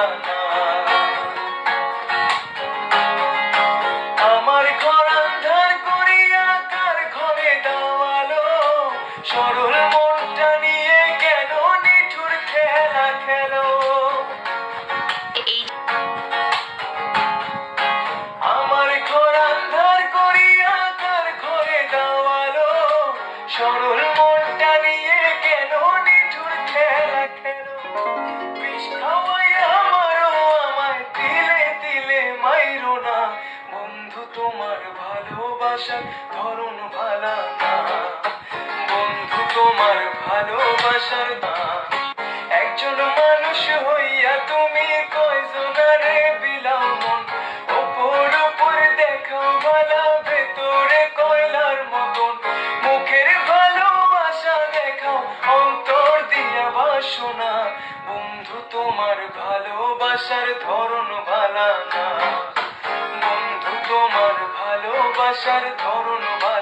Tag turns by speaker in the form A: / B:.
A: ভালা না। আমার ঘর আন্ধার করিয়া কার ঘরে দেওয়ালো, সরল মনটা নিয়ে কেন নিঠুর খেলা খেলো। আমার ঘর আন্ধার করিয়া কার ঘরে দেওয়ালো, সরল মনটা নিয়ে কেন নিঠুর খেলা খেলো। বিষ খাওয়াইয়া মারো আমায় তিলে তিলে মাইরো না, বন্ধু তোমার ভালোবাসার ধরন ভালা না। বন্ধু তোমার ভালোবাসার না। একজন মানুষ হইয়া তুমি কয়জনারে বিলাও মন, ওপর ওপর দেখাও ভালা ভেতরে কয়লার মতন। মুখের ভালোবাসা দেখাও অন্তর দিয়া বাসনা, বন্ধু তোমার ভালোবাসার ধরন ভালা না। বন্ধু তোমার ভালোবাসার ধরন ভালা।